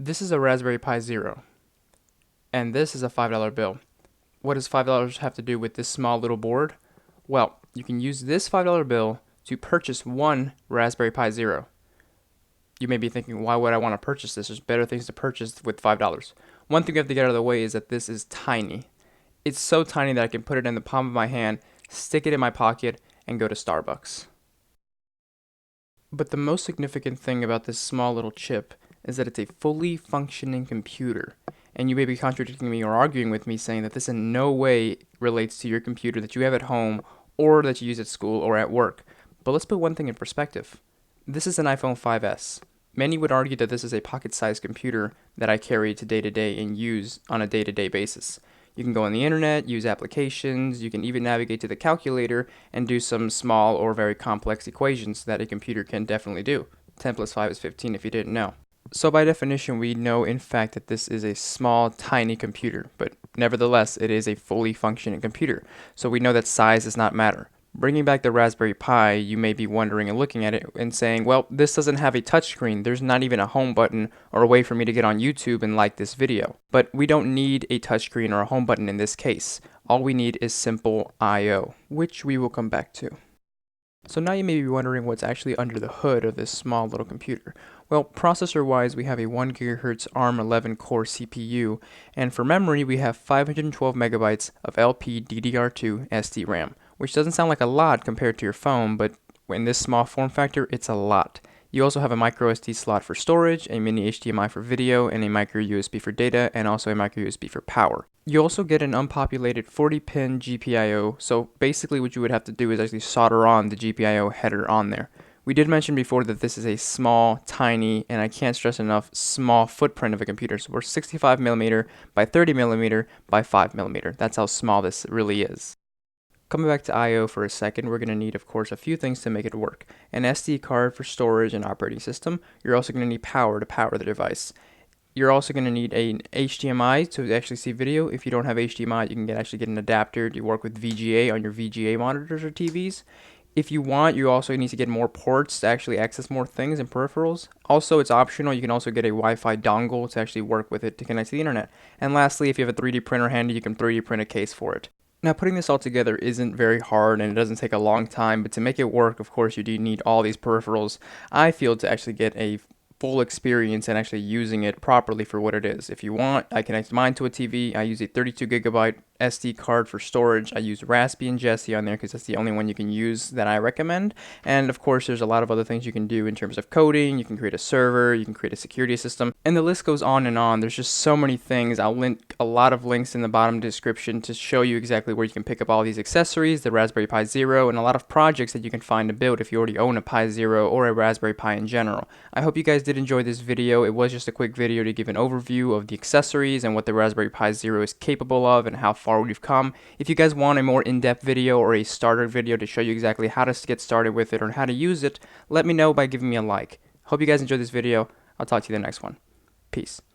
This is a Raspberry Pi Zero, and this is a $5 bill. What does $5 have to do with this small little board? Well, you can use this $5 bill to purchase one Raspberry Pi Zero. You may be thinking, why would I want to purchase this? There's better things to purchase with $5. One thing we have to get out of the way is that this is tiny. It's so tiny that I can put it in the palm of my hand, stick it in my pocket, and go to Starbucks. But the most significant thing about this small little chip is that it's a fully functioning computer. And you may be contradicting me or arguing with me saying that this in no way relates to your computer that you have at home or that you use at school or at work. But let's put one thing in perspective. This is an iPhone 5S. Many would argue that this is a pocket-sized computer that I carry to day and use on a day-to-day basis. You can go on the internet, use applications, you can even navigate to the calculator and do some small or very complex equations that a computer can definitely do. 10 plus 5 is 15 if you didn't know. So by definition, we know in fact that this is a small, tiny computer, but nevertheless, it is a fully functioning computer. So we know that size does not matter. Bringing back the Raspberry Pi, you may be wondering and looking at it and saying, well, this doesn't have a touchscreen. There's not even a home button or a way for me to get on YouTube and like this video. But we don't need a touchscreen or a home button in this case. All we need is simple I/O, which we will come back to. So now you may be wondering what's actually under the hood of this small little computer. Well, processor-wise, we have a 1 GHz ARM 11 core CPU, and for memory, we have 512 megabytes of LPDDR2 SDRAM, which doesn't sound like a lot compared to your phone, but in this small form factor, it's a lot. You also have a micro SD slot for storage, a mini HDMI for video, and a micro USB for data, and also a micro USB for power. You also get an unpopulated 40-pin GPIO, so basically what you would have to do is actually solder on the GPIO header on there. We did mention before that this is a small, tiny, and I can't stress enough, small footprint of a computer. So we're 65mm by 30mm by 5mm. That's how small this really is. Coming back to I/O for a second, we're going to need, of course, a few things to make it work. An SD card for storage and operating system. You're also going to need power to power the device. You're also going to need an HDMI to actually see video. If you don't have HDMI, you can actually get an adapter to work with VGA on your VGA monitors or TVs. If you want, you also need to get more ports to actually access more things and peripherals. Also, it's optional. You can also get a Wi-Fi dongle to actually work with it to connect to the internet. And lastly, if you have a 3D printer handy, you can 3D print a case for it. Now, putting this all together isn't very hard and it doesn't take a long time, but to make it work, of course, you do need all these peripherals, I feel, to actually get a full experience and actually using it properly for what it is. If you want, I connect mine to a TV. I use a 32GB SD card for storage. I use Raspy and Jessie on there because that's the only one you can use that I recommend. And of course, there's a lot of other things you can do in terms of coding. You can create a server, you can create a security system, and the list goes on and on. There's just so many things. I'll link a lot of links in the bottom description to show you exactly where you can pick up all these accessories, the Raspberry Pi Zero, and a lot of projects that you can find to build if you already own a Pi Zero or a Raspberry Pi in general. I hope you guys did enjoy this video. It was just a quick video to give an overview of the accessories and what the Raspberry Pi Zero is capable of and how far we've come. If you guys want a more in-depth video or a starter video to show you exactly how to get started with it or how to use it, let me know by giving me a like. Hope you guys enjoyed this video. I'll talk to you in the next one. Peace.